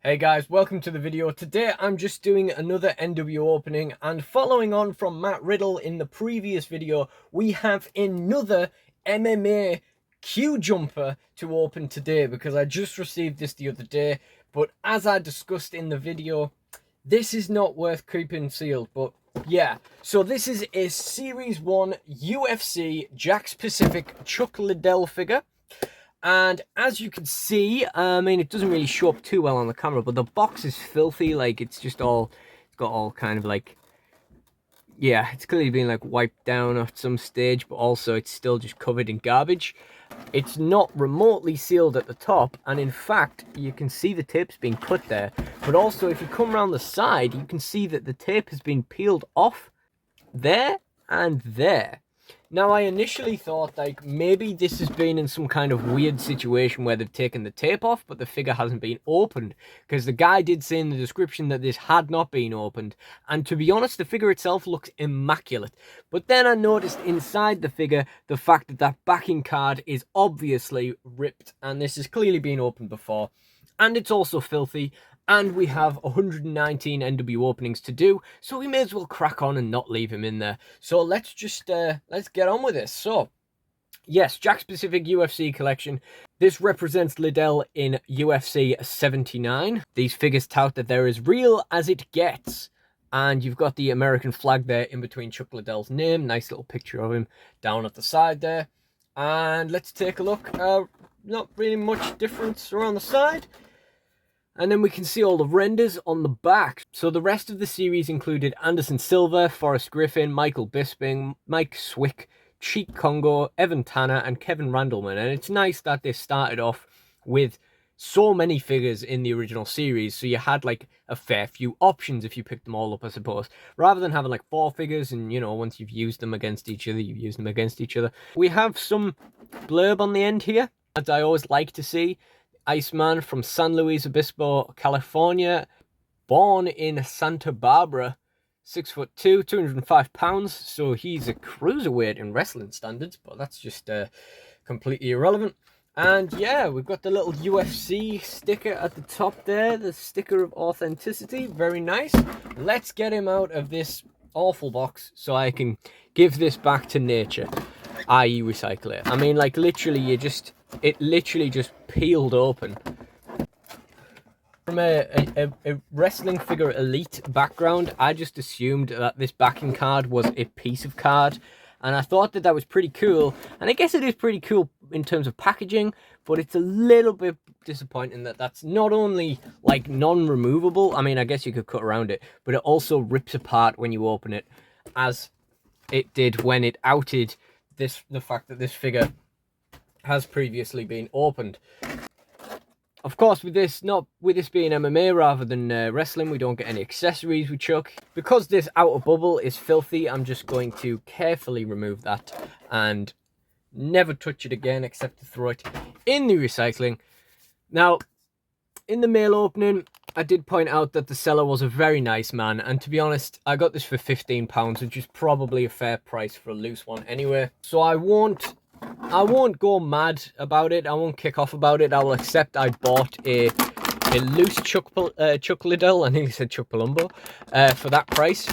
Hey guys, welcome to the video. Today I'm just doing another NWO opening, and following on from Matt Riddle in the previous video, we have another MMA Q jumper to open today because I just received this the other day. But as I discussed in the video, this is not worth keeping sealed. But yeah, so this is a Series 1 UFC Jakks Pacific Chuck Liddell figure. And as you can see, I mean, it doesn't really show up too well on the camera, but the box is filthy. Like, it's got all kind of like, yeah, it's clearly been like wiped down at some stage, but also it's still just covered in garbage. It's not remotely sealed at the top, and in fact, you can see the tape's being cut there. But also, if you come around the side, you can see that the tape has been peeled off there and there. Now, I initially thought, like, maybe this has been in some kind of weird situation where they've taken the tape off, but the figure hasn't been opened, because the guy did say in the description that this had not been opened, and to be honest, the figure itself looks immaculate. But then I noticed inside the figure, the fact that that backing card is obviously ripped, and this has clearly been opened before, and it's also filthy. And we have 119 NW openings to do, so we may as well crack on and not leave him in there. So let's just, let's get on with this. So, yes, Jakks Pacific UFC collection. This represents Liddell in UFC 79. These figures tout that they're as real as it gets. And you've got the American flag there in between Chuck Liddell's name. Nice little picture of him down at the side there. And let's take a look. Not really much difference around the side. And then we can see all the renders on the back. So the rest of the series included Anderson Silva, Forrest Griffin, Michael Bisping, Mike Swick, Cheek Congo, Evan Tanner, and Kevin Randleman. And it's nice that they started off with so many figures in the original series, so you had like a fair few options if you picked them all up, I suppose, rather than having like 4 figures and, you know, once you've used them against each other, you've used them against each other. We have some blurb on the end here, as I always like to see. Iceman from San Luis Obispo, California, born in Santa Barbara, 6'2", 205 pounds. So he's a cruiserweight in wrestling standards, but that's just completely irrelevant. And yeah, we've got the little UFC sticker at the top there, the sticker of authenticity. Very nice. Let's get him out of this awful box so I can give this back to nature, i.e. recycle it. I mean, like, literally, it literally just peeled open. From a wrestling figure elite background, I just assumed that this backing card was a piece of card, and I thought that was pretty cool. And I guess it is pretty cool in terms of packaging, but it's a little bit disappointing that that's not only like non-removable. I mean, I guess you could cut around it, but it also rips apart when you open it, as it did when it outed the fact that this figure has previously been opened. Of course, with this being MMA rather than wrestling, we don't get any accessories with Chuck. Because this outer bubble is filthy, I'm just going to carefully remove that and never touch it again except to throw it in the recycling. Now, in the mail opening, I did point out that the seller was a very nice man, and to be honest, I got this for £15, which is probably a fair price for a loose one anyway. So I won't go mad about it. I won't kick off about it. I will accept I bought a loose Chuck Liddell, I think he said Chuck Palumbo, for that price.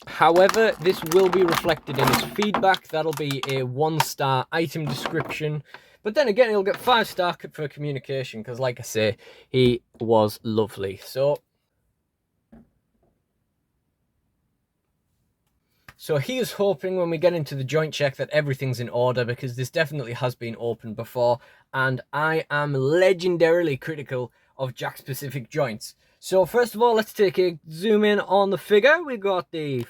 However, this will be reflected in his feedback. That'll be a 1-star item description. But then again, he'll get 5-star for communication, because like I say, he was lovely. So he is hoping when we get into the joint check that everything's in order, because this definitely has been opened before, and I am legendarily critical of Jakks Pacific joints. So first of all, let's take a zoom in on the figure. We got the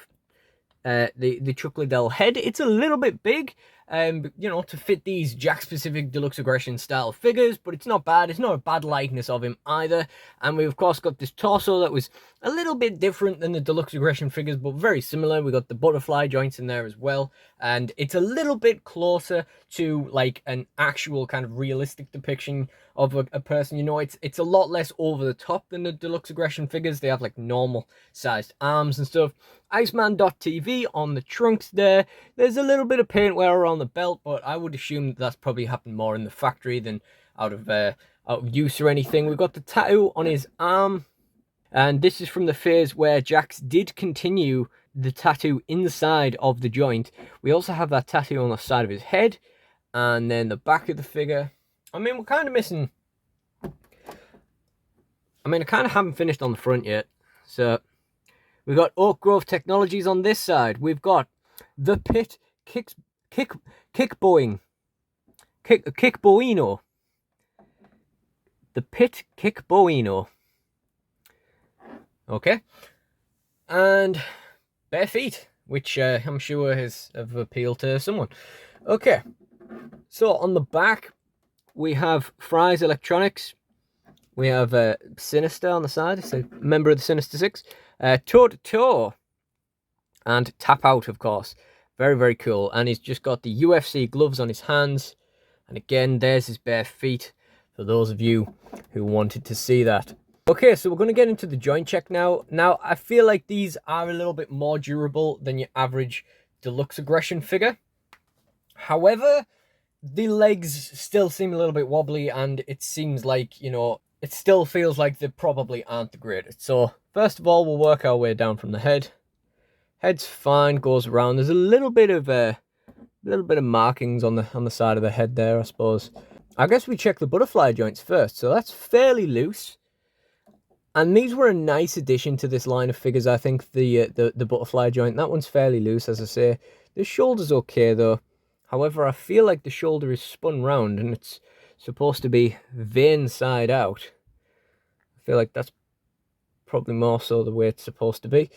Chuck Liddell head. It's a little bit big, you know, to fit these Jakks Pacific Deluxe Aggression style figures, but it's not bad. It's not a bad likeness of him either. And we of course got this torso that was a little bit different than the Deluxe Aggression figures, but very similar. We got the butterfly joints in there as well, and it's a little bit closer to like an actual kind of realistic depiction of a person. You know, it's a lot less over the top than the Deluxe Aggression figures. They have like normal sized arms and stuff. Iceman.tv on the trunks there. There's a little bit of paint wear around the belt, but I would assume that's probably happened more in the factory than out of out of use or anything. We've got the tattoo on his arm, and this is from the phase where Jakks did continue the tattoo inside of the joint. We also have that tattoo on the side of his head, and then the back of the figure. I mean, we're kind of missing... I mean, I kind of haven't finished on the front yet. So, we've got Oak Grove Technologies on this side. We've got the Pit Kickboino. The Pit Kickboino. Okay. And bare feet, which I'm sure has of appeal to someone. Okay. So, on the back, we have Fry's Electronics. We have Sinister on the side. It's a member of the Sinister Six. Toe to Toe. And Tap Out, of course. Very, very cool. And he's just got the UFC gloves on his hands. And again, there's his bare feet. For those of you who wanted to see that. Okay, so we're going to get into the joint check now. Now, I feel like these are a little bit more durable than your average deluxe aggression figure. However, the legs still seem a little bit wobbly, and it seems like, you know, it still feels like they probably aren't the greatest. So, first of all, we'll work our way down from the head. Head's fine, goes around. There's a little bit of markings on the side of the head there, I suppose. I guess we check the butterfly joints first. So that's fairly loose. And these were a nice addition to this line of figures, I think, the butterfly joint. That one's fairly loose, as I say. The shoulder's okay, though. However, I feel like the shoulder is spun round, and it's supposed to be vein side out. I feel like that's probably more so the way it's supposed to be.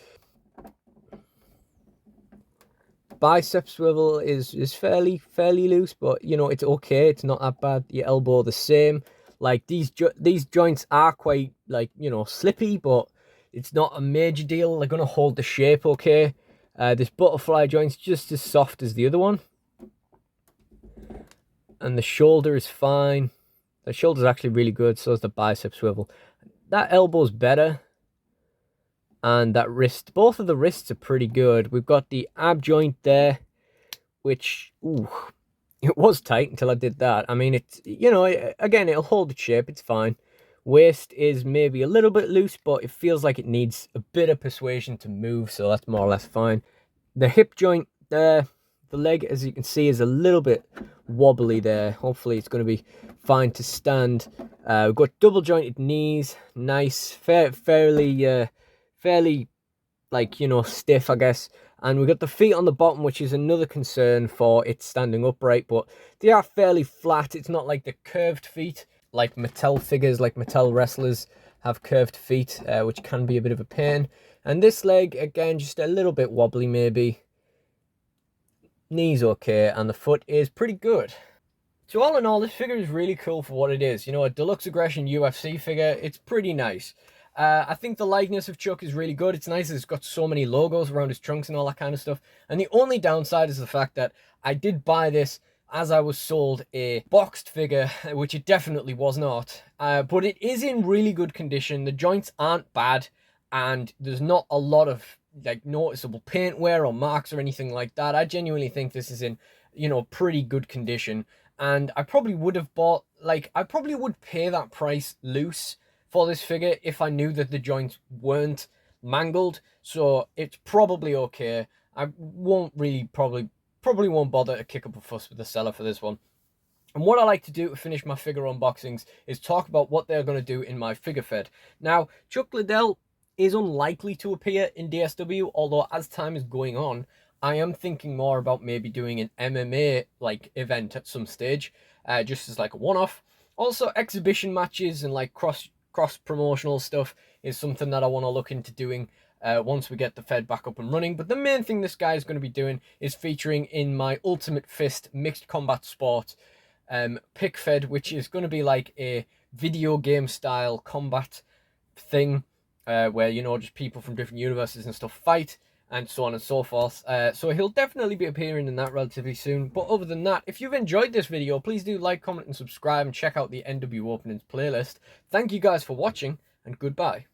Bicep swivel is fairly loose, but you know, it's okay. It's not that bad. Your elbow the same. Like these joints are quite, like, you know, slippy, but it's not a major deal. They're gonna hold the shape okay. This butterfly joint's just as soft as the other one. And the shoulder is fine. The shoulder's actually really good, so is the bicep swivel. That elbow's better. And that wrist, both of the wrists are pretty good. We've got the ab joint there, which, ooh, it was tight until I did that. I mean, it's, you know, again, it'll hold its shape, it's fine. Waist is maybe a little bit loose, but it feels like it needs a bit of persuasion to move, so that's more or less fine. The hip joint there, the leg, as you can see, is a little bit wobbly there. Hopefully it's going to be fine to stand. We've got double jointed knees, nice, fairly, like, you know, stiff, I guess. And we've got the feet on the bottom, which is another concern for it standing upright, but they are fairly flat. It's not like the curved feet, like Mattel figures, like Mattel wrestlers have curved feet, which can be a bit of a pain. And this leg, again, just a little bit wobbly maybe. Knee's okay, and the foot is pretty good. So all in all, this figure is really cool for what it is. You know, a deluxe aggression UFC figure, it's pretty nice. I think the likeness of Chuck is really good. It's nice that it's got so many logos around his trunks and all that kind of stuff. And the only downside is the fact that I did buy this as I was sold a boxed figure, which it definitely was not. But it is in really good condition. The joints aren't bad, and there's not a lot of like noticeable paint wear or marks or anything like that. I genuinely think this is in, you know, pretty good condition. And I probably would have bought, like, I probably would pay that price loose for this figure if I knew that the joints weren't mangled. So it's probably okay. I won't really probably won't bother to kick up a fuss with the seller for this one. And what I like to do to finish my figure unboxings is talk about what they're going to do in my figure fed. Now, Chuck Liddell is unlikely to appear in DSW, although as time is going on, I am thinking more about maybe doing an MMA like event at some stage, just as like a one-off. Also, exhibition matches and like cross promotional stuff is something that I want to look into doing once we get the fed back up and running. But the main thing this guy is going to be doing is featuring in my Ultimate Fist Mixed Combat Sport pick fed, which is going to be like a video game style combat thing, where, you know, just people from different universes and stuff fight, and so on and so forth. So he'll definitely be appearing in that relatively soon. But other than that, if you've enjoyed this video, please do like, comment, and subscribe, and check out the NWOpenings playlist. Thank you guys for watching, and goodbye.